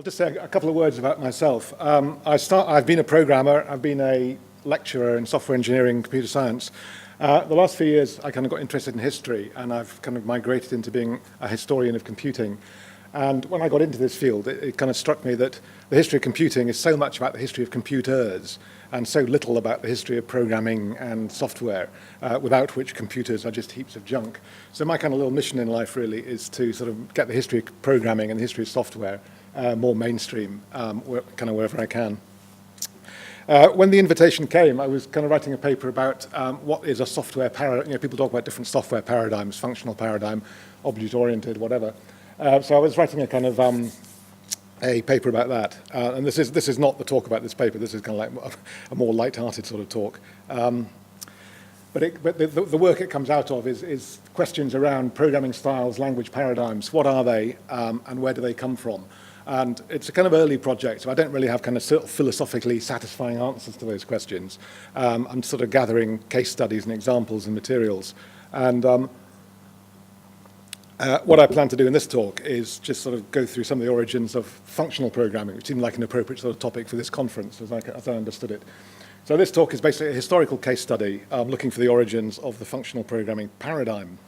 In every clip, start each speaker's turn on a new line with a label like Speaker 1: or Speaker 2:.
Speaker 1: just say a couple of words about myself. I've been a programmer, I've been a lecturer in software engineering and computer science. The last few years I kind of got interested in history, and I've kind of migrated into being a historian of computing. And when I got into this field, it kind of struck me that the history of computing is so much about the history of computers and so little about the history of programming and software, without which computers are just heaps of junk. So my kind of little mission in life really is to sort of get the history of programming and the history of software more mainstream, kind of wherever I can. When the invitation came, I was kind of writing a paper about what is a software paradigm. You know, people talk about different software paradigms, functional paradigm, object-oriented, whatever. So I was writing a kind of a paper about that. And this is not the talk about this paper. This is kind of like a more light-hearted sort of talk. But the work it comes out of is questions around programming styles, language paradigms. What are they, and where do they come from? And it's a kind of early project, so I don't really have kind of philosophically satisfying answers to those questions. I'm sort of gathering case studies and examples and materials. And what I plan to do in this talk is just sort of go through some of the origins of functional programming, which seemed like an appropriate sort of topic for this conference, as I understood it. So this talk is basically a historical case study looking for the origins of the functional programming paradigm.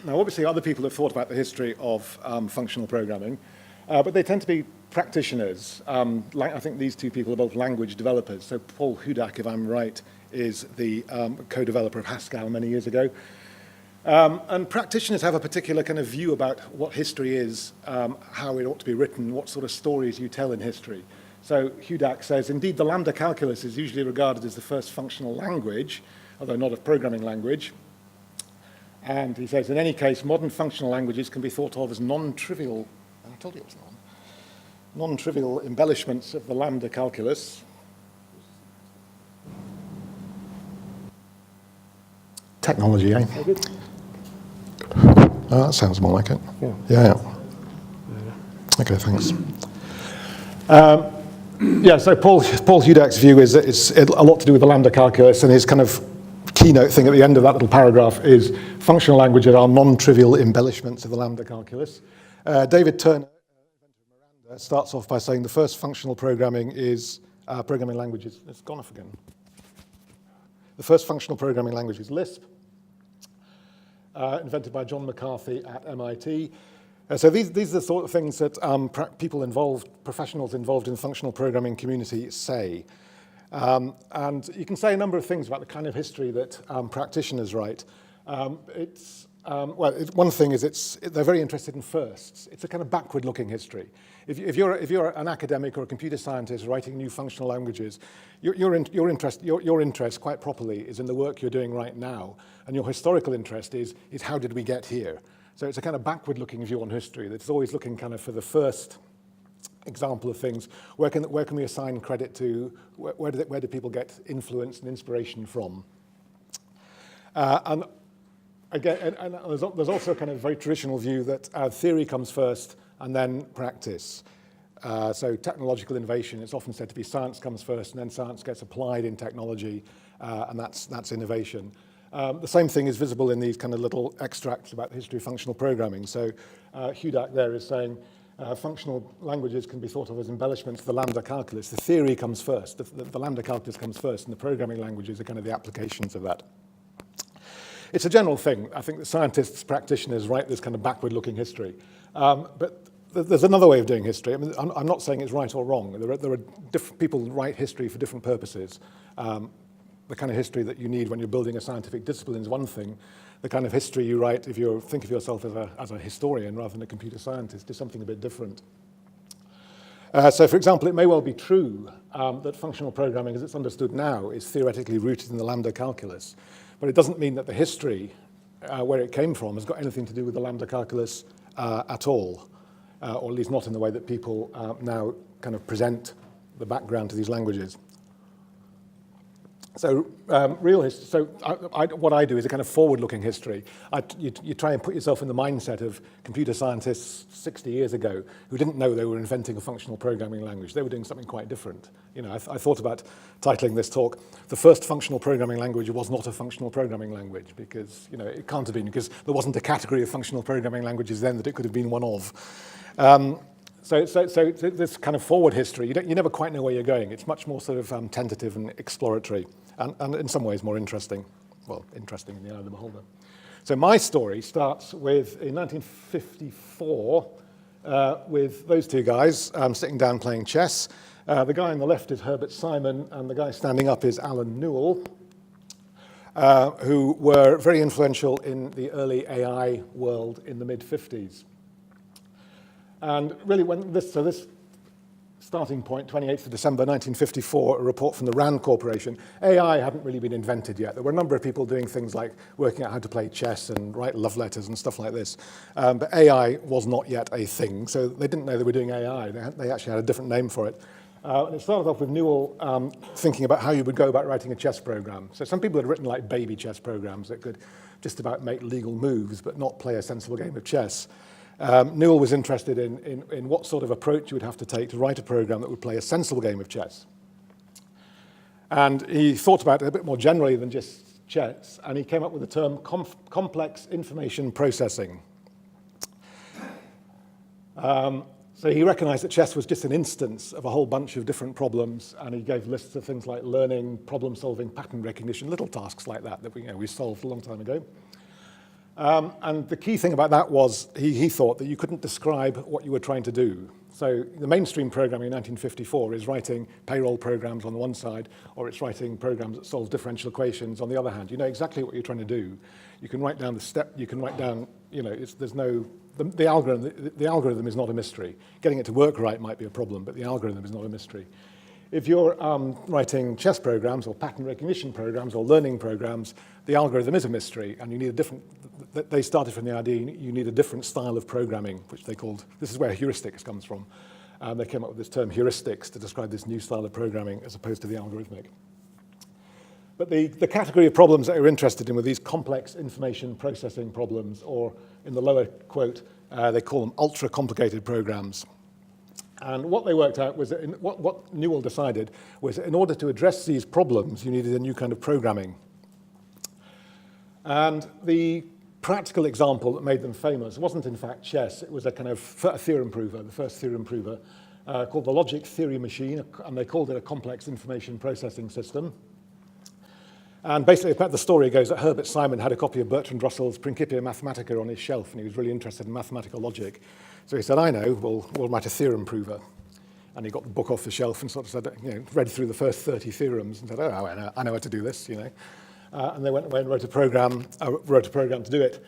Speaker 1: Now, obviously, other people have thought about the history of functional programming, but they tend to be practitioners. I think these two people are both language developers. So Paul Hudak, if I'm right, is the co-developer of Haskell many years ago. And practitioners have a particular kind of view about what history is, how it ought to be written, what sort of stories you tell in history. So Hudak says, indeed, the Lambda Calculus is usually regarded as the first functional language, although not a programming language. And he says, in any case, modern functional languages can be thought of as non-trivial, I told you it was non-trivial embellishments of the Lambda Calculus. Technology, eh? Oh, that sounds more like it. Yeah. Okay, thanks. So Paul Hudak's view is that it's a lot to do with the Lambda Calculus, and his kind of keynote thing at the end of that little paragraph is functional languages are non-trivial embellishments of the Lambda Calculus. David Turner starts off by saying the first functional programming is programming languages. It's gone off again. The first functional programming language is Lisp, invented by John McCarthy at MIT. So these are the sort of things that professionals involved in the functional programming community say. And you can say a number of things about the kind of history that practitioners write. One thing is they're very interested in firsts. It's a kind of backward-looking history. If you're an academic or a computer scientist writing new functional languages, your interest, quite properly, is in the work you're doing right now, and your historical interest is how did we get here? So it's a kind of backward-looking view on history that's always looking kind of for the first example of things. Where can we assign credit to? Where do people get influence and inspiration from? And again, there's also a kind of very traditional view that theory comes first and then practice. So technological innovation, it's often said to be science comes first and then science gets applied in technology, and that's innovation. The same thing is visible in these kind of little extracts about the history of functional programming. So Hudak there is saying functional languages can be thought of as embellishments of the Lambda Calculus. The theory comes first, the Lambda Calculus comes first, and the programming languages are kind of the applications of that. It's a general thing. I think that scientists, practitioners write this kind of backward-looking history. But there's another way of doing history. I mean, I'm not saying it's right or wrong. There are different people write history for different purposes. The kind of history that you need when you're building a scientific discipline is one thing. The kind of history you write if you think of yourself as a historian rather than a computer scientist is something a bit different. So, for example, it may well be true that functional programming, as it's understood now, is theoretically rooted in the Lambda Calculus. But it doesn't mean that the history, where it came from, has got anything to do with the Lambda Calculus at all, or at least not in the way that people now kind of present the background to these languages. So what I do is a kind of forward-looking history. You try and put yourself in the mindset of computer scientists 60 years ago who didn't know they were inventing a functional programming language. They were doing something quite different. You know, I thought about titling this talk, "The First Functional Programming Language Was Not a Functional Programming Language," because, you know, it can't have been, because there wasn't a category of functional programming languages then that it could have been one of. So this kind of forward history, you never quite know where you're going. It's much more sort of tentative and exploratory, and in some ways more interesting. Well, interesting in the eye of the beholder. So my story starts with, in 1954, with those two guys sitting down playing chess. The guy on the left is Herbert Simon, and the guy standing up is Alan Newell, who were very influential in the early AI world in the mid-50s. And really, when this starting point, 28th of December 1954, a report from the RAND Corporation, AI hadn't really been invented yet. There were a number of people doing things like working out how to play chess and write love letters and stuff like this. But AI was not yet a thing, so they didn't know they were doing AI. They actually had a different name for it. And it started off with Newell thinking about how you would go about writing a chess program. So some people had written like baby chess programs that could just about make legal moves but not play a sensible game of chess. Newell was interested in what sort of approach you would have to take to write a program that would play a sensible game of chess. And he thought about it a bit more generally than just chess, and he came up with the term complex information processing. So he recognized that chess was just an instance of a whole bunch of different problems, and he gave lists of things like learning, problem solving, pattern recognition, little tasks like that we solved a long time ago. And the key thing about that was he thought that you couldn't describe what you were trying to do. So the mainstream programming in 1954 is writing payroll programs on the one side, or it's writing programs that solve differential equations on the other hand. You know exactly what you're trying to do. You can write down the step, you can write down, the algorithm is not a mystery. Getting it to work right might be a problem, but the algorithm is not a mystery. If you're writing chess programs or pattern recognition programs or learning programs, the algorithm is a mystery, and you need a different, they started from the idea you need a different style of programming, which they called, this is where heuristics comes from. They came up with this term heuristics to describe this new style of programming as opposed to the algorithmic. But the category of problems that you're interested in were these complex information processing problems, or in the lower quote, they call them ultra-complicated programs. And what they worked out was that what Newell decided was that in order to address these problems, you needed a new kind of programming. And the practical example that made them famous wasn't in fact chess, it was a kind of a theorem prover, the first theorem prover, called the logic theory machine, and they called it a complex information processing system. And basically, the story goes that Herbert Simon had a copy of Bertrand Russell's Principia Mathematica on his shelf, and he was really interested in mathematical logic. So he said, I know, we'll write a theorem prover. And he got the book off the shelf and sort of said, read through the first 30 theorems and said, oh, I know how to do this, And they went away and wrote a program to do it.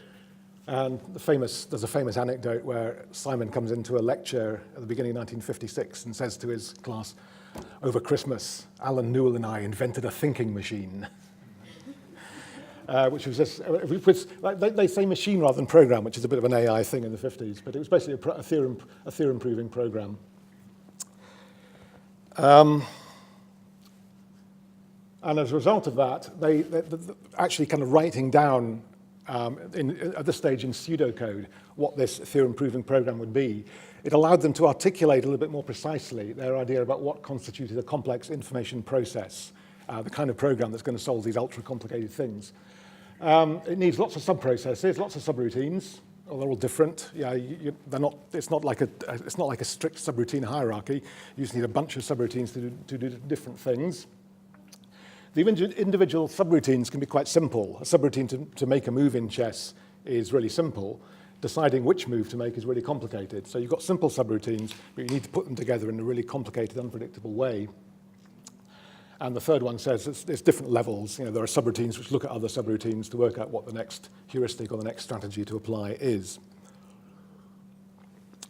Speaker 1: And there's a famous anecdote where Simon comes into a lecture at the beginning of 1956 and says to his class, over Christmas, Alan Newell and I invented a thinking machine. Which was just, they say machine rather than program, which is a bit of an AI thing in the 50s, but it was basically a theorem proving program. And as a result of that, they actually kind of writing down at this stage in pseudocode what this theorem proving program would be, it allowed them to articulate a little bit more precisely their idea about what constituted a complex information process, the kind of program that's going to solve these ultra complicated things. It needs lots of subprocesses, lots of subroutines. They're all different. Yeah, it's not like a strict subroutine hierarchy. You just need a bunch of subroutines to do different things. The individual subroutines can be quite simple. A subroutine to make a move in chess is really simple. Deciding which move to make is really complicated. So you've got simple subroutines, but you need to put them together in a really complicated, unpredictable way. And the third one says it's different levels. There are subroutines which look at other subroutines to work out what the next heuristic or the next strategy to apply is.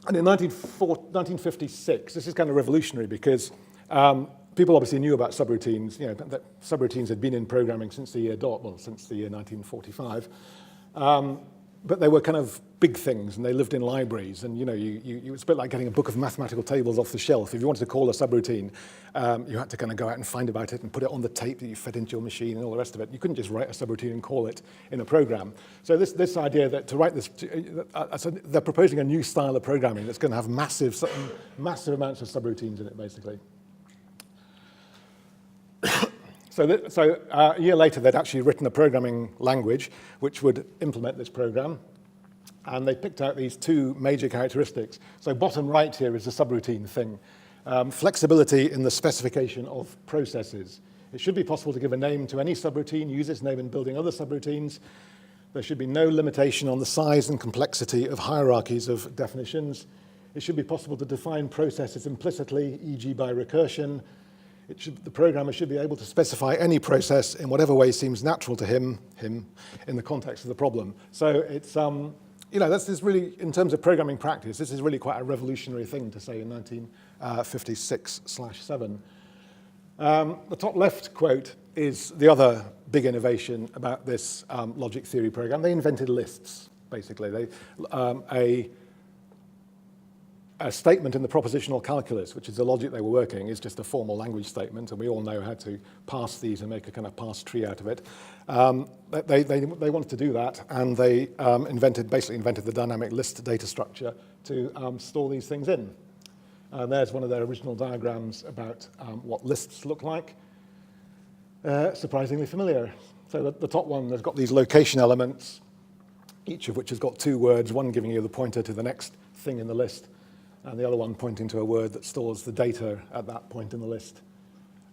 Speaker 1: And in 1956, this is kind of revolutionary because people obviously knew about subroutines. That subroutines had been in programming since the year since the year 1945. But they were kind of big things, and they lived in libraries. And it's a bit like getting a book of mathematical tables off the shelf. If you wanted to call a subroutine, you had to kind of go out and find about it and put it on the tape that you fed into your machine and all the rest of it. You couldn't just write a subroutine and call it in a program. So this idea that to write this, they're proposing a new style of programming that's going to have massive amounts of subroutines in it, basically. So a year later, they'd actually written a programming language which would implement this program. And they picked out these two major characteristics. So bottom right here is the subroutine thing. Flexibility in the specification of processes. It should be possible to give a name to any subroutine, use its name in building other subroutines. There should be no limitation on the size and complexity of hierarchies of definitions. It should be possible to define processes implicitly, e.g. by recursion. The programmer should be able to specify any process in whatever way seems natural to him, in the context of the problem. So it's, this is really, in terms of programming practice, this is really quite a revolutionary thing to say in 1956/7. The top left quote is the other big innovation about this logic theory program. They invented lists, basically. A statement in the propositional calculus, which is the logic they were working, is just a formal language statement, and we all know how to parse these and make a kind of parse tree out of it. They wanted to do that, and they basically invented the dynamic list data structure to store these things in. There's one of their original diagrams about what lists look like. Surprisingly familiar. So the top one, they've got these location elements, each of which has got two words, one giving you the pointer to the next thing in the list, and the other one pointing to a word that stores the data at that point in the list.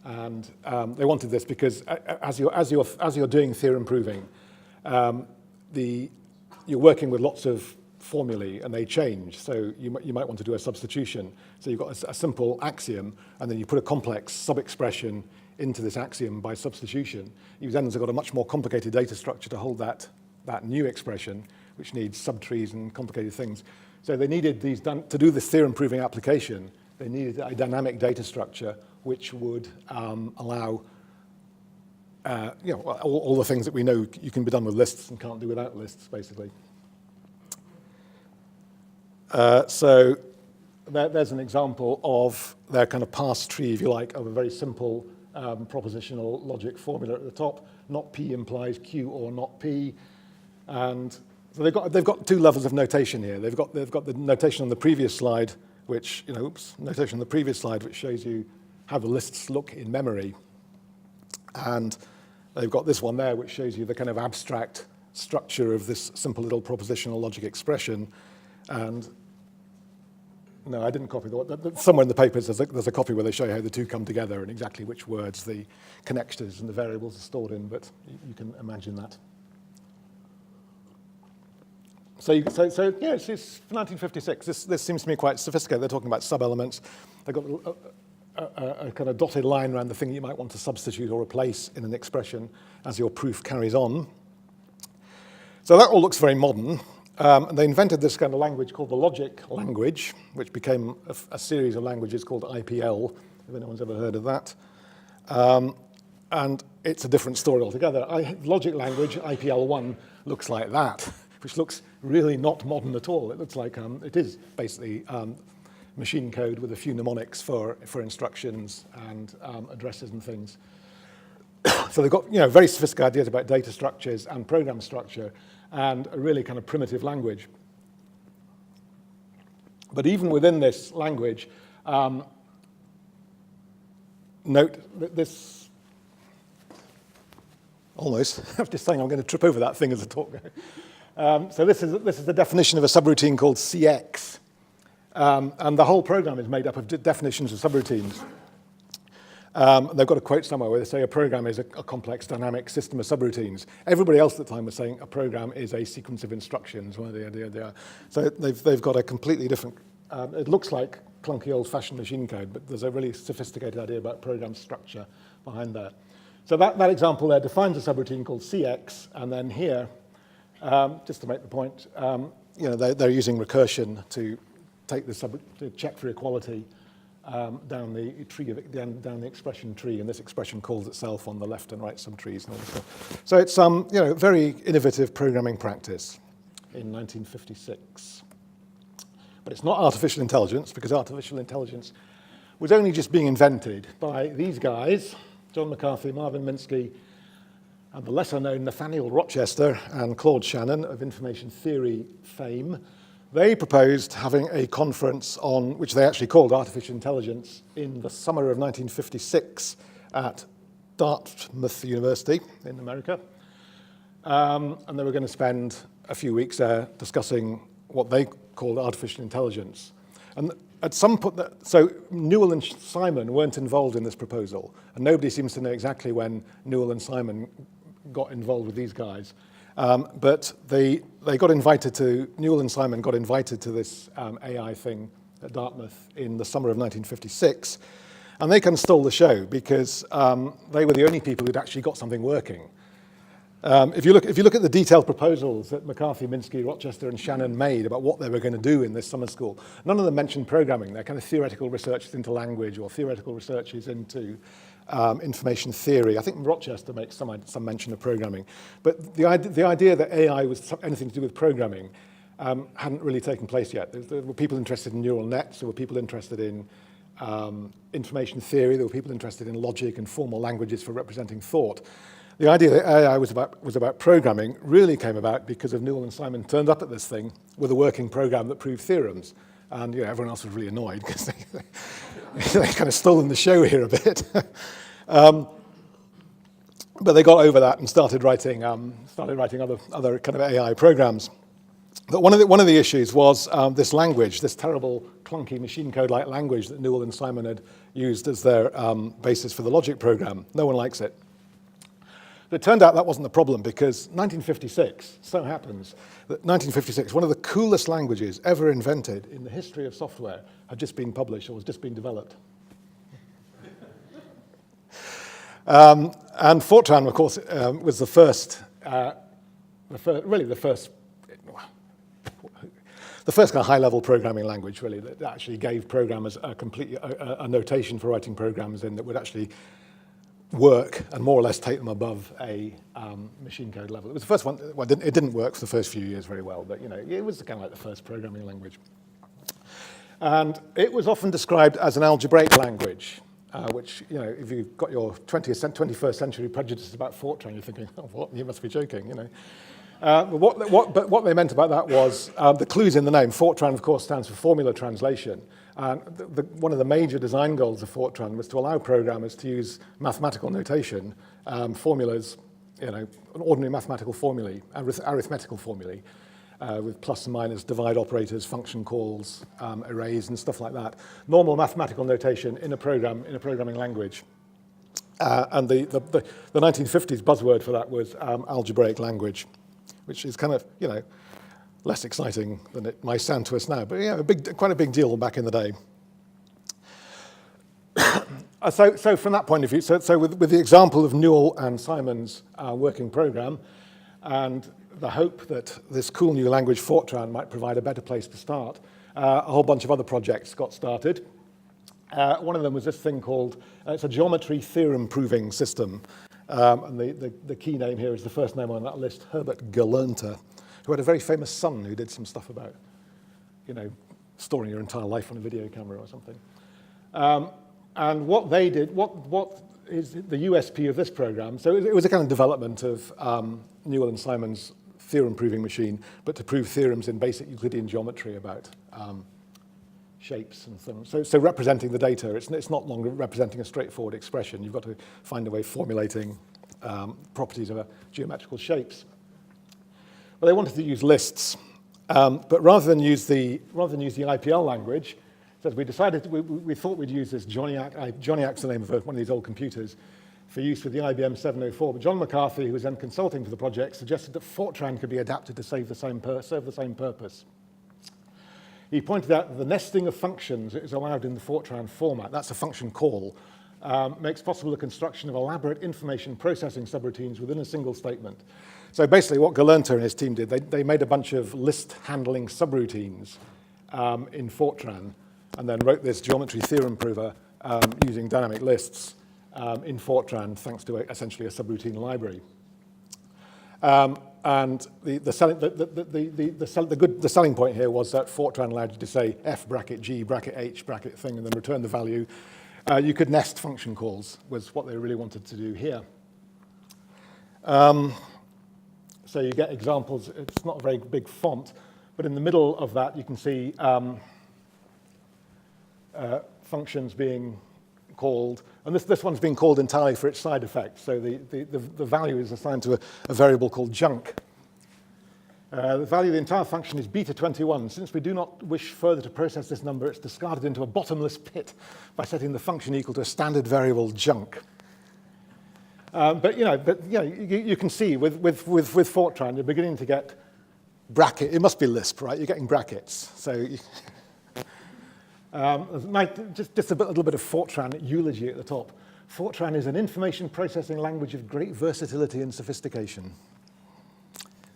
Speaker 1: And they wanted this because as you're doing theorem proving, you're working with lots of formulae and they change. So you might want to do a substitution. So you've got a simple axiom, and then you put a complex sub-expression into this axiom by substitution. You've then got a much more complicated data structure to hold that new expression, which needs subtrees and complicated things. So they needed these to do this theorem proving application. They needed a dynamic data structure which would allow all the things that we know you can be done with lists and can't do without lists, basically. So there's an example of their kind of parse tree, if you like, of a very simple propositional logic formula at the top. Not P implies Q or not P, and so they've got two levels of notation here. They've got the notation on the previous slide, which notation on the previous slide, which shows you how the lists look in memory, and they've got this one there, which shows you the kind of abstract structure of this simple little propositional logic expression. And no, I didn't copy somewhere in the papers. There's a copy where they show you how the two come together and exactly which words the connectors and the variables are stored in. But you can imagine that. So it's 1956. This seems to me quite sophisticated. They're talking about sub-elements. They've got a kind of dotted line around the thing you might want to substitute or replace in an expression as your proof carries on. So that all looks very modern. And they invented this kind of language called the logic language, which became a series of languages called IPL, if anyone's ever heard of that. And it's a different story altogether. Logic language, IPL1, looks like that, which looks really not modern at all. It looks like it is basically machine code with a few mnemonics for instructions and addresses and things. So they've got very sophisticated ideas about data structures and program structure, and a really kind of primitive language. But even within this language, note that this, almost, I'm just saying I'm going to trip over that thing as I talk. So this is the definition of a subroutine called CX. And the whole program is made up of definitions of subroutines. They've got a quote somewhere where they say a program is a complex dynamic system of subroutines. Everybody else at the time was saying a program is a sequence of instructions. So they've got a completely different, it looks like clunky old-fashioned machine code, but there's a really sophisticated idea about program structure behind that. So that example there defines a subroutine called CX, and then here, just to make the point, they're using recursion to take to check for equality down the tree, down the expression tree, and this expression calls itself on the left and right subtrees and all this stuff. So it's very innovative programming practice in 1956. But it's not artificial intelligence, because artificial intelligence was only just being invented by these guys, John McCarthy, Marvin Minsky, and the lesser-known Nathaniel Rochester and Claude Shannon of information theory fame. They proposed having a conference on, which they actually called Artificial Intelligence, in the summer of 1956 at Dartmouth University in America. and they were going to spend a few weeks there discussing what they called artificial intelligence. And at some point, so Newell and Simon weren't involved in this proposal, and nobody seems to know exactly when Newell and Simon got involved with these guys. But Newell and Simon got invited to this AI thing at Dartmouth in the summer of 1956, and they kind of stole the show because they were the only people who'd actually got something working. If you look at the detailed proposals that McCarthy, Minsky, Rochester, and Shannon made about what they were going to do in this summer school, none of them mentioned programming. They're kind of theoretical researches into language or theoretical researches into information theory. I think Rochester makes some mention of programming. But the idea that AI was anything to do with programming hadn't really taken place yet. There were people interested in neural nets. There were people interested in information theory. There were people interested in logic and formal languages for representing thought. The idea that AI was about programming really came about because of Newell and Simon turned up at this thing with a working program that proved theorems. And everyone else was really annoyed because they kind of stolen the show here a bit. But they got over that and started writing other kind of AI programs. But one of the issues was this language, this terrible, clunky machine code-like language that Newell and Simon had used as their basis for the logic program. No one likes it. But it turned out that wasn't the problem because 1956, so happens that 1956, one of the coolest languages ever invented in the history of software had just been published or was just being developed. And Fortran, of course, was the first kind of high-level programming language, really, that actually gave programmers a notation for writing programs in that would actually work and more or less take them above a machine code level. It was the first one. Well, it didn't work for the first few years very well, but it was kind of like the first programming language. And it was often described as an algebraic language, which if you've got your 21st century prejudices about Fortran, you're thinking, oh, what? You must be joking, But what they meant about that was the clues in the name. Fortran, of course, stands for formula translation. And one of the major design goals of Fortran was to allow programmers to use mathematical notation, formulas, ordinary mathematical formulae, arithmetical formulae, with plus and minus, divide operators, function calls, arrays, and stuff like that. Normal mathematical notation in a programming language. And the 1950s buzzword for that was algebraic language, which is kind of, less exciting than it might sound to us now, but quite a big deal back in the day. So from that point of view, so with the example of Newell and Simon's working program, and the hope that this cool new language Fortran might provide a better place to start, a whole bunch of other projects got started. One of them was this thing called, it's a geometry theorem proving system. And the key name here is the first name on that list, Herbert Gelernter, who had a very famous son who did some stuff about, storing your entire life on a video camera or something. And what they did, what is the USP of this program? So it was a kind of development of Newell and Simon's theorem-proving machine, but to prove theorems in basic Euclidean geometry about shapes and things. So representing the data, it's not longer representing a straightforward expression. You've got to find a way of formulating properties of geometrical shapes. Well, they wanted to use lists, but rather than use the IPL language, so we decided we thought we'd use this Joniac's the name of one of these old computers for use with the IBM 704. But John McCarthy, who was then consulting for the project, suggested that Fortran could be adapted to serve the same purpose. He pointed out that the nesting of functions that is allowed in the Fortran format, that's a function call, makes possible the construction of elaborate information processing subroutines within a single statement. So basically what Gelernter and his team did, they made a bunch of list handling subroutines in Fortran and then wrote this geometry theorem prover using dynamic lists in Fortran thanks to essentially a subroutine library. And the selling point here was that Fortran allowed you to say F bracket G bracket H bracket thing and then return the value. You could nest function calls was what they really wanted to do here. So you get examples. It's not a very big font, but in the middle of that you can see functions being called, and this one's been called entirely for its side effect, so the value is assigned to a variable called junk. The value of the entire function is beta 21. Since we do not wish further to process this number, it's discarded into a bottomless pit by setting the function equal to a standard variable junk. But you can see with Fortran, you're beginning to get bracket. It must be Lisp, right? You're getting brackets. So just a little bit of Fortran eulogy at the top. Fortran is an information processing language of great versatility and sophistication.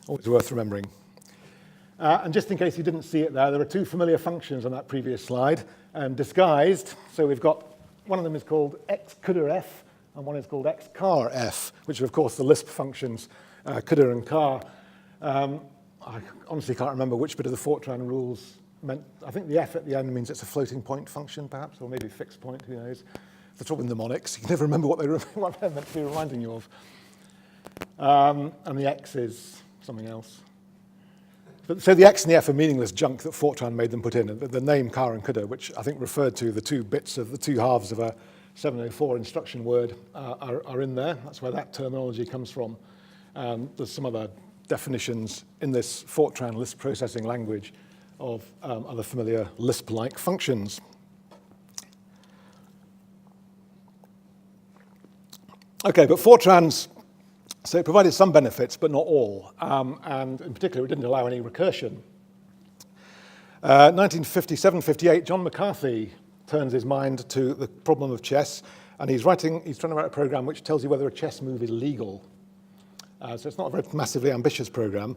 Speaker 1: Always worth remembering. And just in case you didn't see it there are two familiar functions on that previous slide, disguised. So we've got, one of them is called xcudderf, and one is called xcarf, which are, of course, the Lisp functions, cudder and car. I honestly can't remember which bit of the Fortran rules meant. I think the f at the end means it's a floating point function, perhaps, or maybe a fixed point, who knows. It's the trouble with mnemonics. You can never remember what they're meant to be reminding you of. And the x is something else. So the x and the f are meaningless junk that Fortran made them put in. The name car and cudder, which I think referred to the two bits of the two halves of a 704 instruction word, are in there. That's where that terminology comes from. There's some other definitions in this Fortran Lisp processing language of other familiar Lisp-like functions. Okay, but Fortran's, so it provided some benefits, but not all. And in particular, it didn't allow any recursion. 1957-58, John McCarthy turns his mind to the problem of chess, and he's trying to write a program which tells you whether a chess move is legal. So it's not a very massively ambitious program,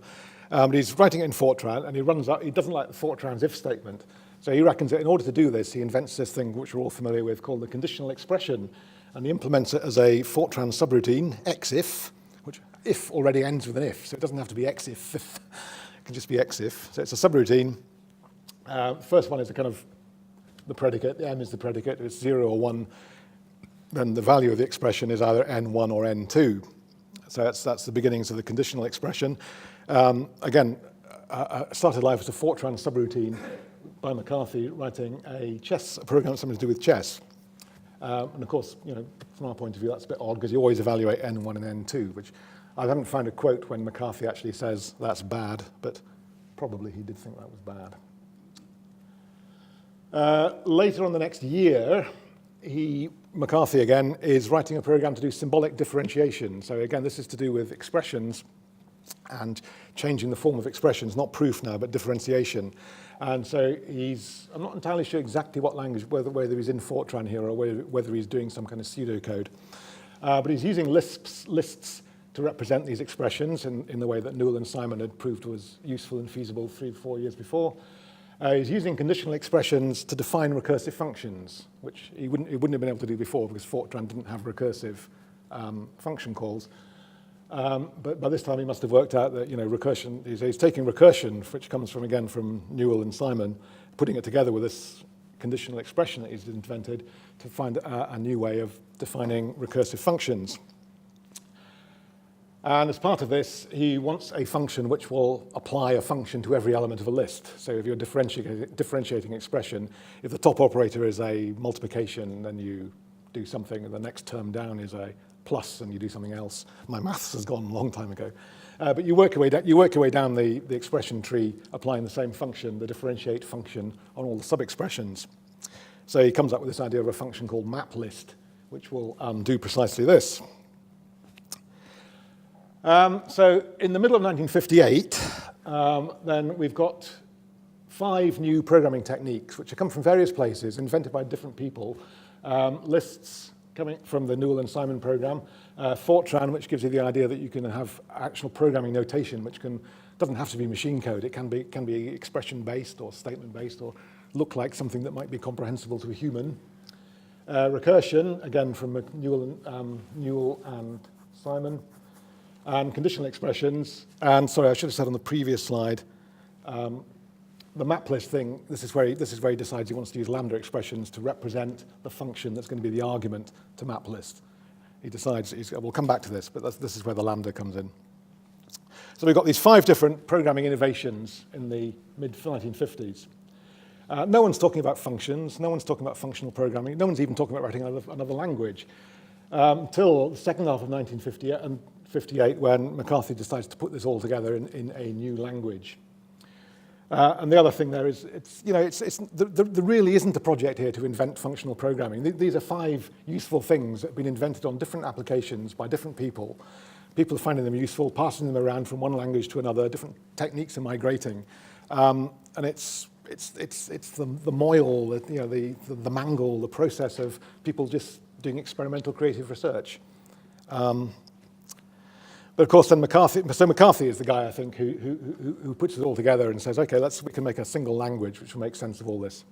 Speaker 1: but he's writing it in Fortran, and he doesn't like the Fortran's if statement. So he reckons that in order to do this, he invents this thing which we're all familiar with called the conditional expression, and he implements it as a Fortran subroutine, xif, which if already ends with an if, so it doesn't have to be xif, it can just be xif. So it's a subroutine. First one is a kind of the predicate, the m is the predicate, if it's 0 or 1, then the value of the expression is either n1 or n2. So that's the beginnings of the conditional expression. Again, started life as a Fortran subroutine by McCarthy writing a program something to do with chess. And of course, from our point of view, that's a bit odd because you always evaluate n1 and n2, which I haven't found a quote when McCarthy actually says that's bad, but probably he did think that was bad. Later on the next year, McCarthy again is writing a program to do symbolic differentiation. So again, this is to do with expressions and changing the form of expressions, not proof now, but differentiation. And so I'm not entirely sure exactly what language, whether he's in Fortran here or whether he's doing some kind of pseudocode. But he's using lists to represent these expressions in the way that Newell and Simon had proved was useful and feasible 3 or 4 years before. He's using conditional expressions to define recursive functions, which he wouldn't have been able to do before because Fortran didn't have recursive function calls. But by this time, he must have worked out that recursion. He's taking recursion, which comes from Newell and Simon, putting it together with this conditional expression that he's invented to find a new way of defining recursive functions. And as part of this, he wants a function which will apply a function to every element of a list. So if you're differentiating expression, if the top operator is a multiplication, then you do something, and the next term down is a plus, and you do something else. My maths has gone a long time ago. But you work your way down the expression tree, applying the same function, the differentiate function, on all the sub-expressions. So he comes up with this idea of a function called maplist, which will do precisely this. So in the middle of 1958, then we've got 5 new programming techniques, which have come from various places, invented by different people. Lists coming from the Newell and Simon program, Fortran, which gives you the idea that you can have actual programming notation, which doesn't have to be machine code. It can be expression-based or statement-based or look like something that might be comprehensible to a human. Recursion, again from Newell and Simon. And conditional expressions, and sorry, I should have said on the previous slide, the maplist thing, this is where he decides he wants to use lambda expressions to represent the function that's going to be the argument to maplist. He decides, we'll come back to this, but this is where the lambda comes in. So we've got these 5 different programming innovations in the mid-1950s. No one's talking about functions. No one's talking about functional programming. No one's even talking about writing another language until the second half of 1958 when McCarthy decides to put this all together in a new language. And the other thing there is, there really isn't a project here to invent functional programming. These are 5 useful things that have been invented on different applications by different people. People are finding them useful, passing them around from one language to another, different techniques of migrating. And it's the moil, the mangle, the process of people just doing experimental creative research. But of course, then McCarthy is the guy, I think, who puts it all together and says, okay, we can make a single language which will make sense of all this.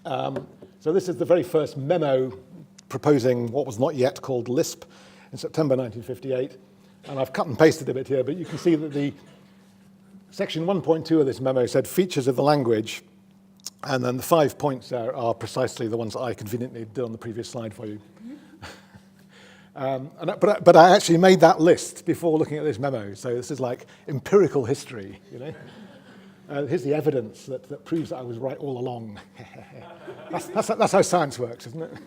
Speaker 1: So this is the very first memo proposing what was not yet called Lisp in September 1958. And I've cut and pasted a bit here, but you can see that the section 1.2 of this memo said features of the language, and then the 5 points there are precisely the ones that I conveniently did on the previous slide for you. But I actually made that list before looking at this memo, so this is like empirical history, you know. Here's the evidence that proves that I was right all along. That's how science works, isn't it?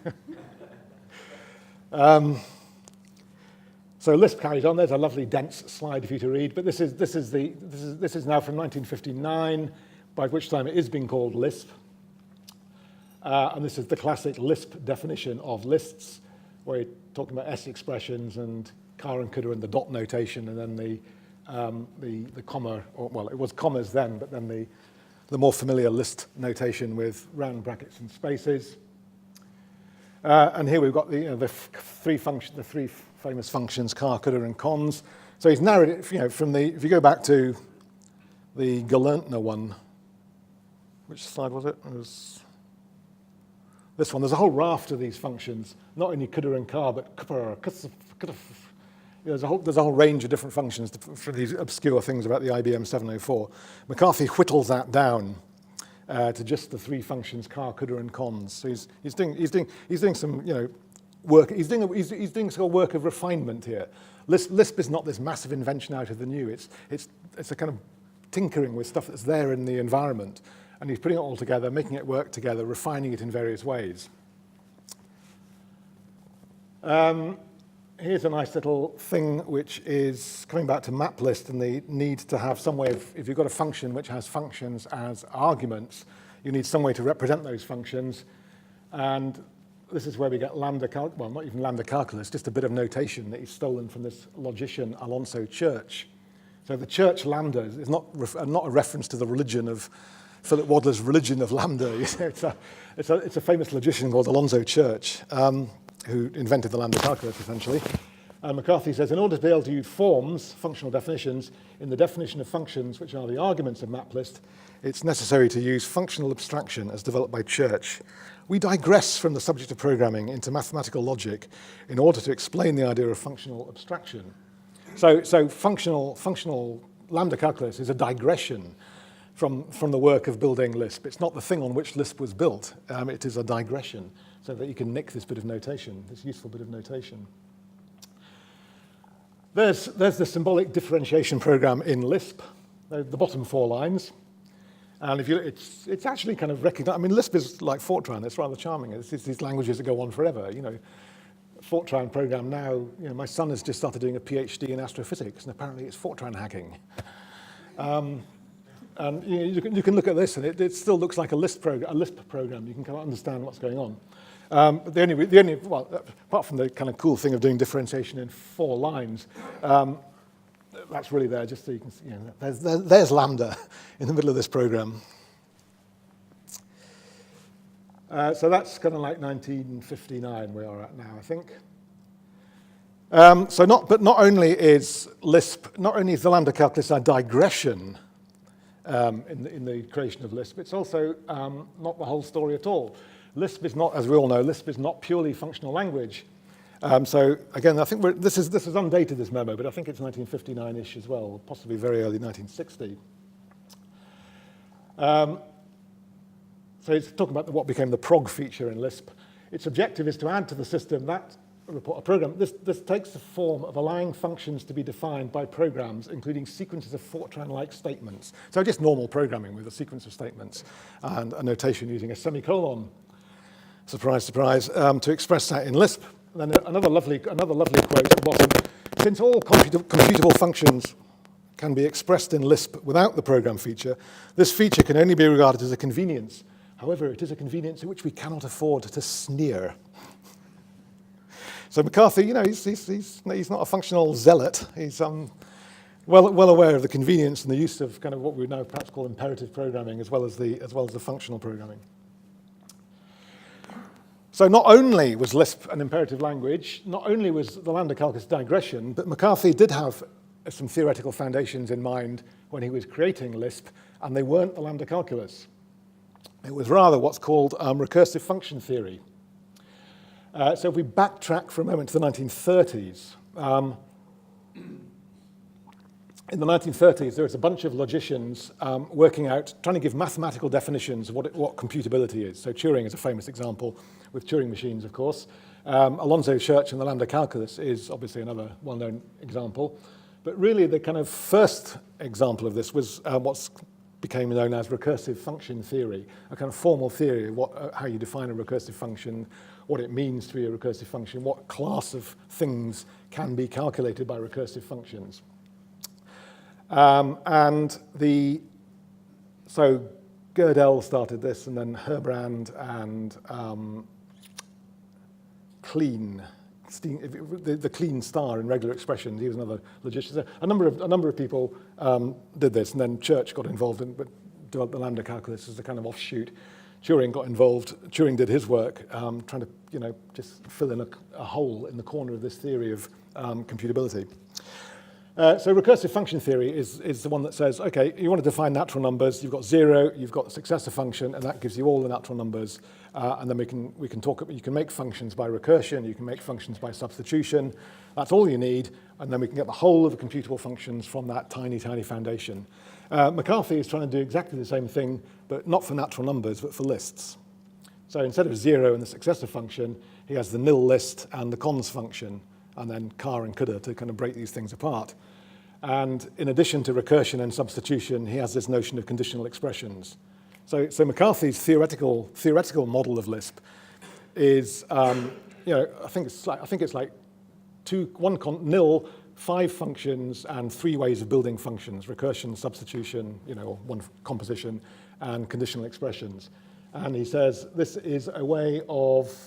Speaker 1: So Lisp carries on. There's a lovely dense slide for you to read, but this is now from 1959, by which time it is being called Lisp, and this is the classic Lisp definition of lists, where you're talking about S expressions and car and coulda and the dot notation, and then the comma, or, well, it was commas then, but then the more familiar list notation with round brackets and spaces. And here we've got the three famous functions, car, coulda, and cons. So he's narrowed it, from the, if you go back to the Galantner one, which slide was it? It was this one. There's a whole raft of these functions, not only coulda and car, but there's a whole range of different functions for these obscure things about the IBM 704. McCarthy whittles that down to just the 3 functions, car, coulda, and cons. So he's doing some work. He's doing sort of work of refinement here. Lisp is not this massive invention out of the new. It's a kind of tinkering with stuff that's there in the environment, and he's putting it all together, making it work together, refining it in various ways. Here's a nice little thing which is coming back to MapList and the need to have some way of, if you've got a function which has functions as arguments, you need some way to represent those functions. And this is where we get Lambda Calculus, well, not even Lambda Calculus, just a bit of notation that he's stolen from this logician Alonzo Church. So the Church Lambda is not a reference to the religion of Philip Wadler's religion of Lambda. It's a famous logician called Alonzo Church, who invented the Lambda Calculus, essentially. And McCarthy says, in order to be able to use forms, functional definitions, in the definition of functions, which are the arguments of MapList, it's necessary to use functional abstraction as developed by Church. We digress from the subject of programming into mathematical logic in order to explain the idea of functional abstraction. So functional Lambda Calculus is a digression from the work of building Lisp. It's not the thing on which Lisp was built. It is a digression, so that you can nick this bit of notation, this useful bit of notation. There's the symbolic differentiation program in Lisp, the bottom 4 lines. And it's actually kind of recognized. I mean, Lisp is like Fortran. It's rather charming. It's these languages that go on forever. Fortran program now. My son has just started doing a PhD in astrophysics, and apparently it's Fortran hacking. And you can look at this, and it still looks like a Lisp program. You can kind of understand what's going on. But the only apart from the kind of cool thing of doing differentiation in 4 lines, that's really there just so you can see. There's Lambda in the middle of this program. So that's kind of like 1959 we are at now, I think. But not only is the Lambda Calculus a digression in the creation of Lisp, it's also not the whole story at all. Lisp is not, as we all know, Lisp is not purely functional language. So again, I think this is undated, this memo, but I think it's 1959-ish as well, possibly very early 1960. So it's talking about what became the prog feature in Lisp. Its objective is to add to the system that report a program. This takes the form of allowing functions to be defined by programs, including sequences of Fortran-like statements. So just normal programming with a sequence of statements and a notation using a semicolon. Surprise, surprise, to express that in Lisp. And then another lovely quote at the bottom. Since all computable functions can be expressed in Lisp without the program feature, this feature can only be regarded as a convenience. However, it is a convenience in which we cannot afford to sneer. So McCarthy, he's not a functional zealot. He's well aware of the convenience and the use of kind of what we would now perhaps call imperative programming as well as the functional programming. So not only was Lisp an imperative language, not only was the Lambda Calculus digression, but McCarthy did have some theoretical foundations in mind when he was creating Lisp, and they weren't the Lambda Calculus. It was rather what's called recursive function theory. So if we backtrack for a moment to the 1930s, in the 1930s, there was a bunch of logicians working out, trying to give mathematical definitions of what computability is. So Turing is a famous example, with Turing machines, of course. Alonzo Church and the Lambda Calculus is obviously another well-known example. But really, the kind of first example of this was what became known as recursive function theory, a kind of formal theory of how you define a recursive function, what it means to be a recursive function, what class of things can be calculated by recursive functions. So Gödel started this, and then Herbrand and Kleene, the Kleene star in regular expressions. He was another logician. So a number of people did this, and then Church got involved and developed the Lambda Calculus as a kind of offshoot. Turing got involved. Turing did his work, trying to just fill in a hole in the corner of this theory of computability. So recursive function theory is the one that says, okay, you want to define natural numbers, you've got 0, you've got the successor function, and that gives you all the natural numbers. And then we can talk, you can make functions by recursion, you can make functions by substitution. That's all you need, and then we can get the whole of the computable functions from that tiny, tiny foundation. McCarthy is trying to do exactly the same thing, but not for natural numbers, but for lists. So instead of 0 and the successor function, he has the nil list and the cons function, and then car and coulda to kind of break these things apart. And in addition to recursion and substitution, he has this notion of conditional expressions. So McCarthy's theoretical model of Lisp is, I think it's like nil, 5 functions and 3 ways of building functions: recursion, substitution, one composition, and conditional expressions. And he says this is a way of,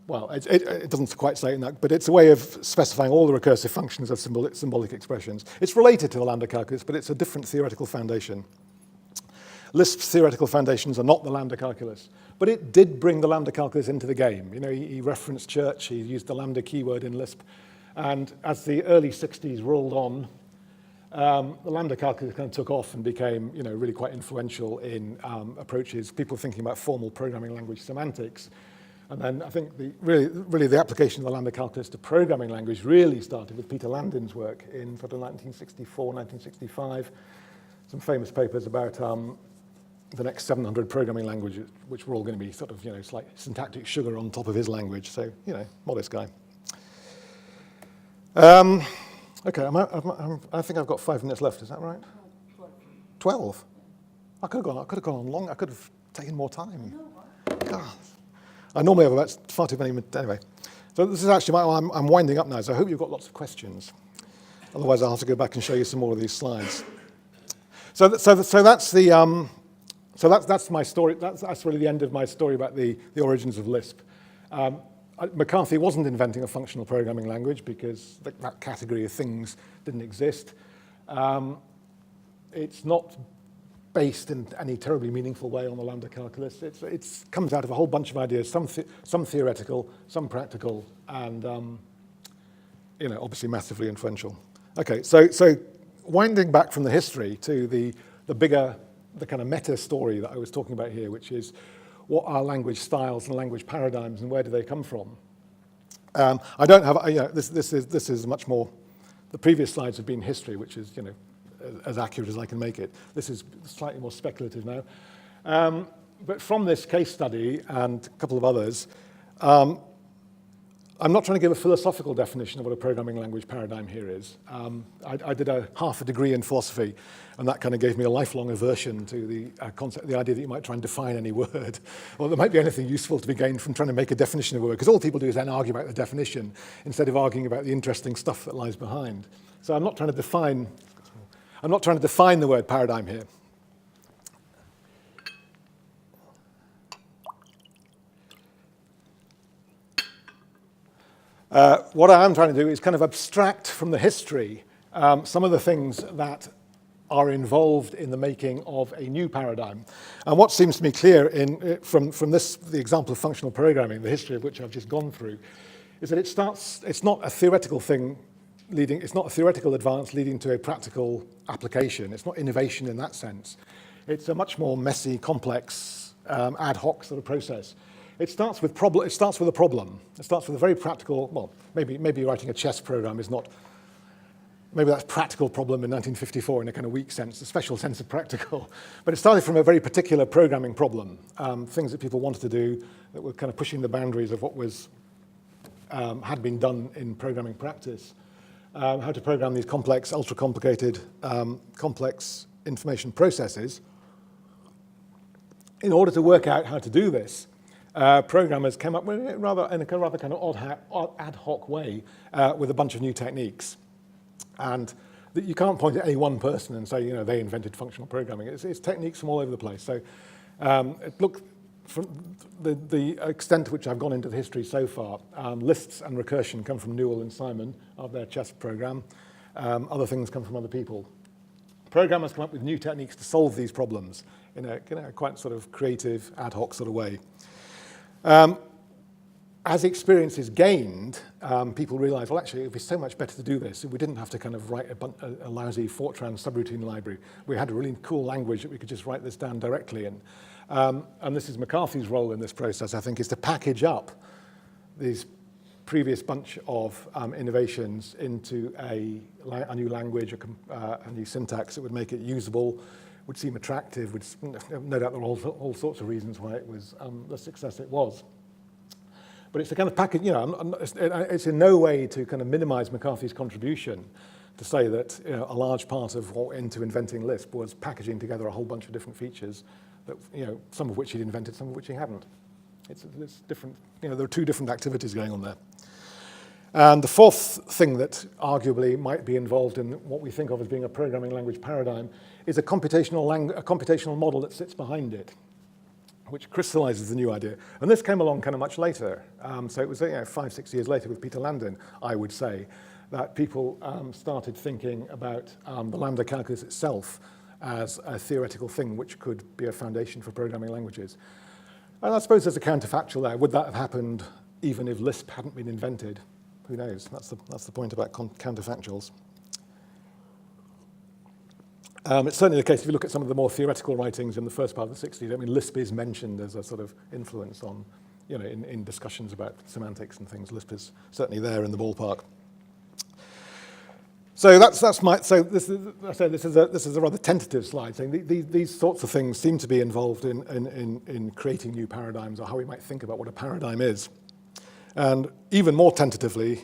Speaker 1: well, it doesn't quite say it, but it's a way of specifying all the recursive functions of symbolic expressions. It's related to the Lambda Calculus, but it's a different theoretical foundation. Lisp's theoretical foundations are not the Lambda Calculus, but it did bring the Lambda Calculus into the game. He referenced Church, he used the Lambda keyword in Lisp, and as the early 60s rolled on, the Lambda Calculus kind of took off and became, really quite influential in approaches, people thinking about formal programming language semantics. And then I think really the application of the Lambda Calculus to programming language really started with Peter Landin's work in sort of 1964, 1965. Some famous papers about the next 700 programming languages, which were all going to be sort of, it's like syntactic sugar on top of his language. So, modest guy. Okay, I think I've got 5 minutes left. Is that right? 12. I could have gone on long. I could have taken more time. God. I normally have about far too many minutes. Anyway, so this is actually I'm winding up now. So I hope you've got lots of questions. Otherwise, I'll have to go back and show you some more of these slides. So that's that's my story. That's really the end of my story about the origins of Lisp. McCarthy wasn't inventing a functional programming language because that category of things didn't exist. It's not based in any terribly meaningful way on the Lambda Calculus. It comes out of a whole bunch of ideas, some theoretical, some practical, and obviously massively influential. Okay, so winding back from the history to the kind of meta story that I was talking about here, which is what are language styles and language paradigms and where do they come from? I don't have, this is much more, the previous slides have been history, which is, as accurate as I can make it. This is slightly more speculative now. But from this case study and a couple of others, I'm not trying to give a philosophical definition of what a programming language paradigm here is. I did half a degree in philosophy, and that kind of gave me a lifelong aversion to the concept, the idea that you might try and define any word, or there might be anything useful to be gained from trying to make a definition of a word, because all people do is then argue about the definition instead of arguing about the interesting stuff that lies behind. So I'm not trying to define the word paradigm here. What I am trying to do is kind of abstract from the history some of the things that are involved in the making of a new paradigm. And what seems to me clear from the example of functional programming, the history of which I've just gone through, is that it's not a theoretical thing it's not a theoretical advance leading to a practical application. It's not innovation in that sense. It's a much more messy, complex, ad hoc sort of process. It starts with a problem. It starts with a very practical, well, maybe writing a chess program is not, maybe that's a practical problem in 1954 in a kind of weak sense, a special sense of practical. But it started from a very particular programming problem, things that people wanted to do that were kind of pushing the boundaries of what had been done in programming practice. How to program these complex, ultra-complicated, complex information processes. In order to work out how to do this, programmers came up with it in a rather kind of odd ad hoc way with a bunch of new techniques. And you can't point at any one person and say, they invented functional programming. It's techniques from all over the place. So look, from the extent to which I've gone into the history so far, lists and recursion come from Newell and Simon of their chess program. Other things come from other people. Programmers come up with new techniques to solve these problems in a quite sort of creative, ad hoc sort of way. As experience is gained, people realize, well, actually, it would be so much better to do this if we didn't have to kind of write a lousy Fortran subroutine library. We had a really cool language that we could just write this down directly in. And this is McCarthy's role in this process, I think, is to package up these previous bunch of innovations into a new language, a new syntax that would make it usable, would seem attractive, no doubt there were all sorts of reasons why it was the success it was. But it's a kind of package, it's in no way to kind of minimize McCarthy's contribution to say that a large part of what went into inventing Lisp was packaging together a whole bunch of different features that, some of which he'd invented, some of which he hadn't. It's different, there are two different activities going on there. And the fourth thing that arguably might be involved in what we think of as being a programming language paradigm is a computational model that sits behind it, which crystallizes the new idea. And this came along kind of much later. So it was 5-6 years later with Peter Landin, I would say, that people started thinking about the Lambda Calculus itself as a theoretical thing which could be a foundation for programming languages. And I suppose there's a counterfactual there. Would that have happened even if Lisp hadn't been invented? Who knows? That's the point about counterfactuals. It's certainly the case if you look at some of the more theoretical writings in the first part of the 60s. I mean, Lisp is mentioned as a sort of influence on, in discussions about semantics and things. Lisp is certainly there in the ballpark. So this is a rather tentative slide saying these sorts of things seem to be involved in creating new paradigms or how we might think about what a paradigm is. And even more tentatively,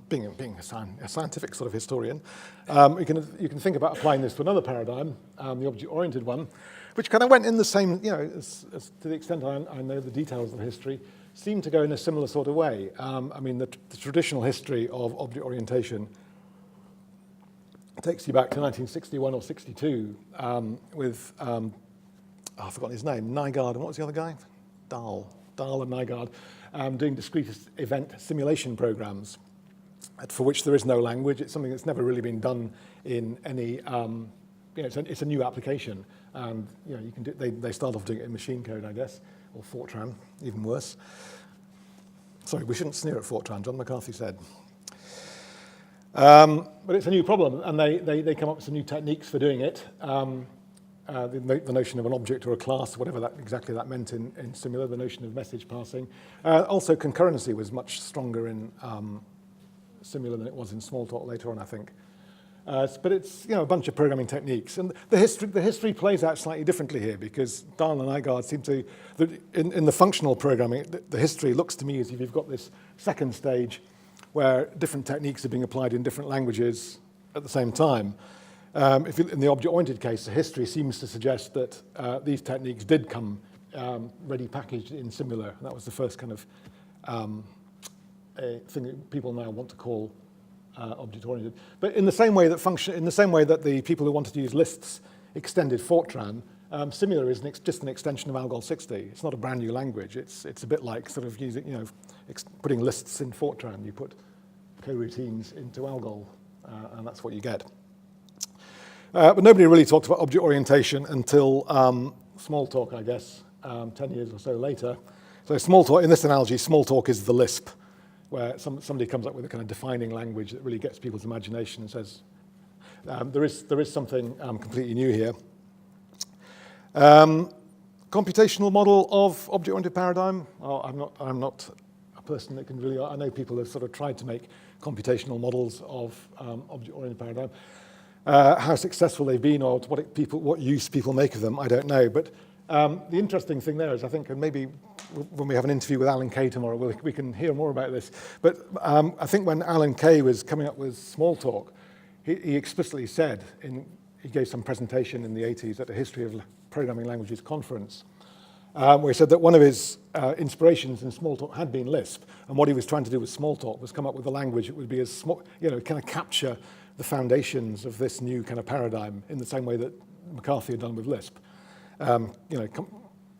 Speaker 1: being a scientific sort of historian, you can think about applying this to another paradigm, the object-oriented one, which kind of went in the same, as to the extent I know the details of the history, seemed to go in a similar sort of way. I mean, the traditional history of object orientation takes you back to 1961 or 62 with, I've forgotten his name, Nygaard, and what was the other guy? Dahl and Nygaard, doing discrete event simulation programs for which there is no language. It's something that's never really been done in any, it's a new application. And you can they start off doing it in machine code, I guess, or Fortran, even worse. Sorry, we shouldn't sneer at Fortran, John McCarthy said. But it's a new problem, and they come up with some new techniques for doing it. The notion of an object or a class, whatever exactly that meant in Simula, the notion of message passing. Also, concurrency was much stronger in Simula than it was in Smalltalk later on, I think. But it's a bunch of programming techniques, and the history plays out slightly differently here because Dahl and Igard seem to in the functional programming, the history looks to me as if you've got this second stage where different techniques are being applied in different languages at the same time. In the object-oriented case, the history seems to suggest that these techniques did come ready packaged in Similar, and that was the first kind of thing that people now want to call object-oriented. But in the same way that the people who wanted to use lists extended Fortran, Similar is just an extension of Algol 60. It's not a brand new language. It's a bit like sort of using, putting lists in Fortran. You put coroutines into Algol, and that's what you get. But nobody really talked about object orientation until Smalltalk, I guess, 10 years or so later. So Smalltalk, in this analogy, Smalltalk is the Lisp, where somebody comes up with a kind of defining language that really gets people's imagination and says, there is something completely new here. Computational model of object-oriented paradigm. Oh, I'm not a person that can really. I know people have sort of tried to make computational models of object-oriented paradigm. How successful they've been, or what use people make of them, I don't know. But the interesting thing there is, I think, and maybe when we have an interview with Alan Kay tomorrow, we can hear more about this. But I think when Alan Kay was coming up with Smalltalk, he explicitly said, he gave some presentation in the 80s at the History of Programming Languages conference, where he said that one of his inspirations in Smalltalk had been Lisp, and what he was trying to do with Smalltalk was come up with a language that would be as small, kind of capture the foundations of this new kind of paradigm in the same way that McCarthy had done with Lisp.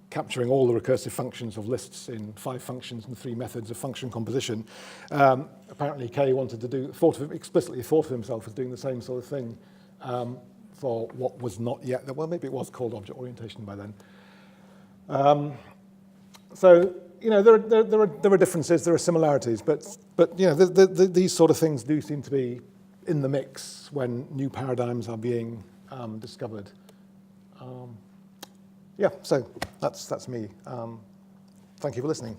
Speaker 1: Capturing all the recursive functions of lists in 5 functions and 3 methods of function composition. Apparently, Kay explicitly thought of himself as doing the same sort of thing for what was not yet, well, maybe it was called object orientation by then. So there are differences, there are similarities, but these sort of things do seem to be in the mix when new paradigms are being discovered. So that's me. Thank you for listening.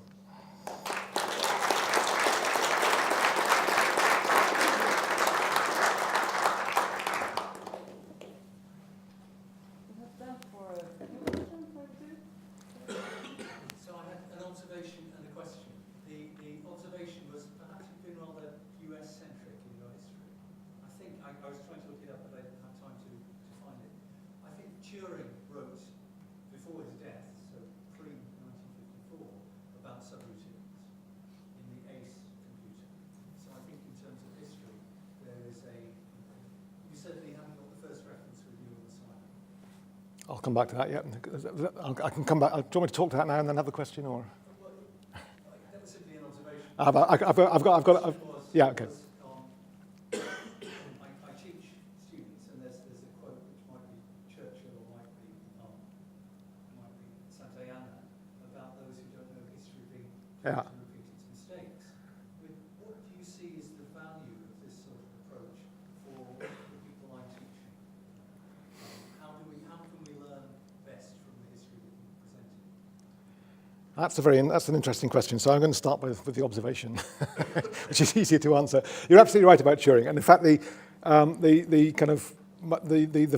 Speaker 2: So I had an observation and a question. The observation was perhaps you've been rather US-centric in your history. I think I was trying to look it up, but I didn't have time to find it. I think Turing wrote before his death, so pre-1954, about subroutines in the ACE computer. So I think in terms of history, there is you certainly haven't got the first reference with you on the side.
Speaker 1: I'll come back to that, yeah. I can come back. Do you want me to talk to that now and then have the question, or?
Speaker 2: Well, that was simply an observation.
Speaker 1: I've got. Yeah, okay.
Speaker 2: I teach students, and there's a quote which might be Churchill or might be Santayana about those who don't know history being to repeat its mistakes. What do you see as the value of this sort of approach for the people I'm teaching? How can we learn best from the history that you presented?
Speaker 1: That's an interesting question. So I'm going to start with the observation, which is easier to answer. You're absolutely right about Turing, and in fact, the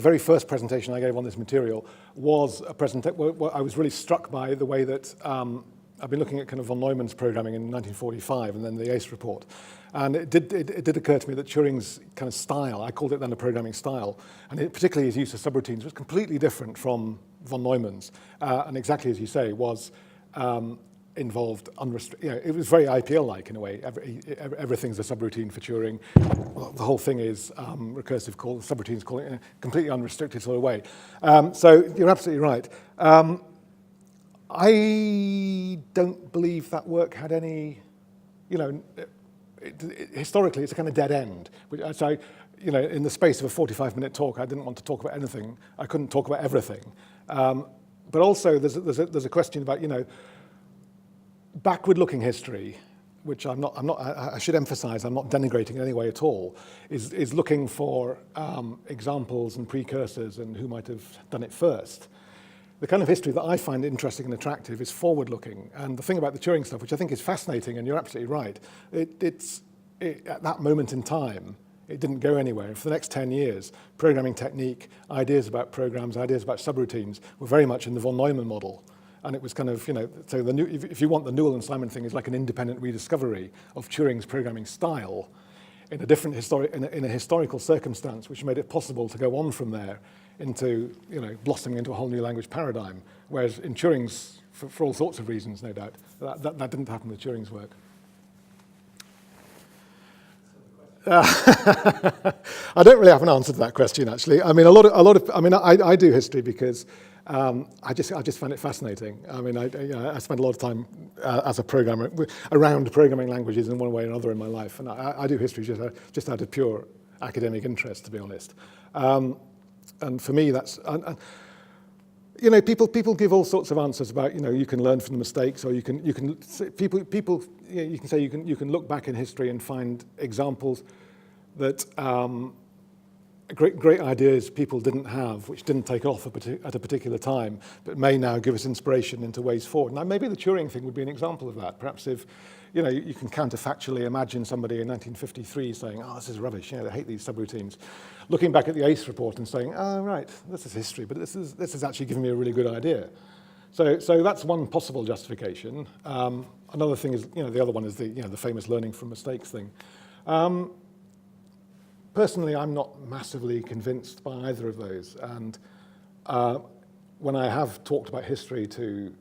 Speaker 1: very first presentation I gave on this material was a presentation. I was really struck by the way that I've been looking at kind of von Neumann's programming in 1945, and then the ACE report, and it did occur to me that Turing's kind of style, I called it then a programming style, and particularly his use of subroutines was completely different from von Neumann's, and exactly as you say was. Involved unrestricted. It was very IPL-like in a way. Everything's a subroutine for Turing. Well, the whole thing is recursive call. Subroutines call it in a completely unrestricted sort of way. So you're absolutely right. I don't believe that work had any. Historically, it's a kind of dead end. So, in the space of a 45-minute talk, I didn't want to talk about anything. I couldn't talk about everything. But also, there's a question about backward-looking history, which I should emphasize, I'm not denigrating in any way at all, is looking for examples and precursors and who might have done it first. The kind of history that I find interesting and attractive is forward-looking. And the thing about the Turing stuff, which I think is fascinating, and you're absolutely right, at that moment in time, It didn't go anywhere. And for the next 10 years, programming technique, ideas about programs, ideas about subroutines were very much in the von Neumann model. And it was kind of, so if you want, the Newell and Simon thing is like an independent rediscovery of Turing's programming style in a different in a historical circumstance, which made it possible to go on from there into, blossoming into a whole new language paradigm. Whereas in Turing's, for all sorts of reasons, no doubt, that didn't happen with Turing's work. I don't really have an answer to that question, actually. I mean, I do history because I just find it fascinating. I mean, I spend a lot of time as a programmer around programming languages in one way or another in my life, and I do history just out of pure academic interest, to be honest. And for me, that's people give all sorts of answers about you can learn from the mistakes, or you can say you can look back in history and find examples that great ideas people didn't have, which didn't take off at a particular time, but may now give us inspiration into ways forward. Now, maybe the Turing thing would be an example of that. Perhaps if, you can counterfactually imagine somebody in 1953 saying, oh, this is rubbish, I hate these subroutines. Looking back at the ACE report and saying, oh, right, this is history, but this is actually giving me a really good idea. So that's one possible justification. Another thing is, the other one is the famous learning from mistakes thing. Personally, I'm not massively convinced by either of those. And when I have talked about history to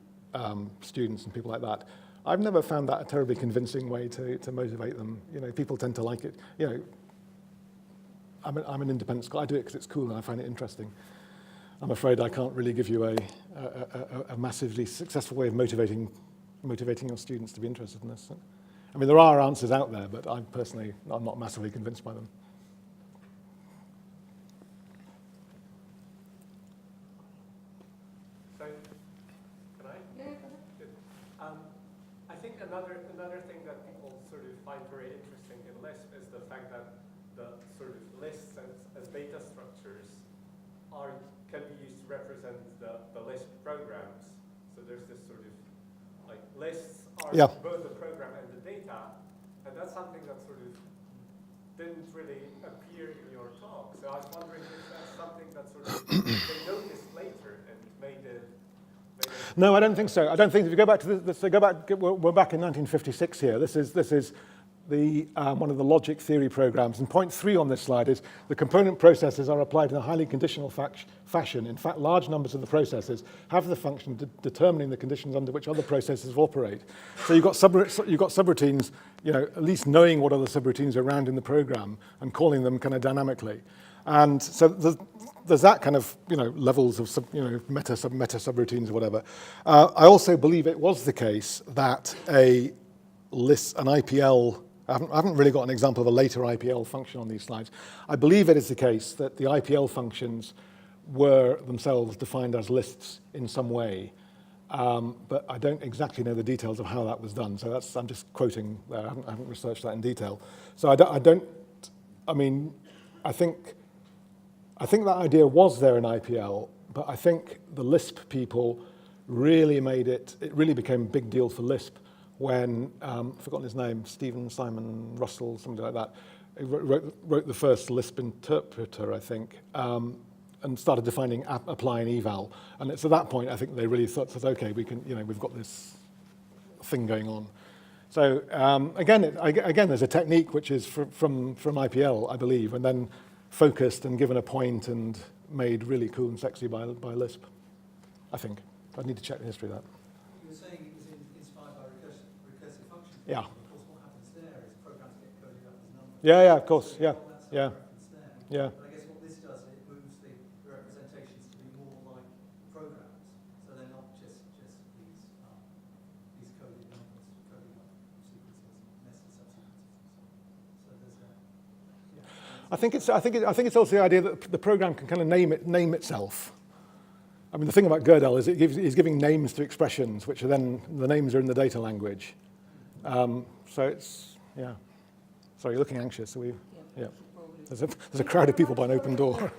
Speaker 1: students and people like that, I've never found that a terribly convincing way to motivate them. People tend to like it. I'm an independent scholar. I do it because it's cool and I find it interesting. I'm afraid I can't really give you a massively successful way of motivating your students to be interested in this. I mean, there are answers out there, but I'm not massively convinced by them.
Speaker 3: I think another thing that people sort of find very interesting in Lisp is the fact that the sort of lists as data structures can be used to represent the Lisp programs. So there's this sort of, like, lists are both the program and the data, and that's something that sort of didn't really appear in your talk. So I was wondering if that's something that sort of they noticed later and made it.
Speaker 1: No, I don't think so. I don't think if you go back to this, we're back in 1956 here. This is the one of the logic theory programs. And point 3 on this slide is the component processes are applied in a highly conditional fashion. In fact, large numbers of the processes have the function of determining the conditions under which other processes operate. So you've got subroutines, at least knowing what other subroutines are around in the program and calling them kind of dynamically. And so there's that kind of, levels of, meta subroutines or whatever. I also believe it was the case that an IPL, I haven't really got an example of a later IPL function on these slides. I believe it is the case that the IPL functions were themselves defined as lists in some way. But I don't exactly know the details of how that was done. So I'm just quoting there. I haven't researched that in detail. So I think that idea was there in IPL, but I think the Lisp people really it really became a big deal for Lisp when, I've forgotten his name, Stephen Simon Russell, something like that, he wrote the first Lisp interpreter, I think, and started defining apply and eval. And it's at that point, I think they really thought, okay, we've got this thing going on. So again, there's a technique which is from IPL, I believe, and then focused and given a point and made really cool and sexy by Lisp, I think. I need to check the history of that.
Speaker 2: You were saying it was inspired by recursive functions.
Speaker 1: Yeah.
Speaker 2: Of course, what happens there is programs get coded up as numbers.
Speaker 1: Yeah, of course,
Speaker 2: so
Speaker 1: yeah.
Speaker 2: But I guess what this does, it moves the representations to be more like programs. So they're not just these coded numbers, coded up sequences, nested subsequences. So there's that.
Speaker 1: I think it's also the idea that the program can kind of name itself. I mean, the thing about Gödel is he's giving names to expressions, which are then, the names are in the data language. So it's, yeah. Sorry, you're looking anxious. Are we? Yeah. There's a crowd of people by an open door.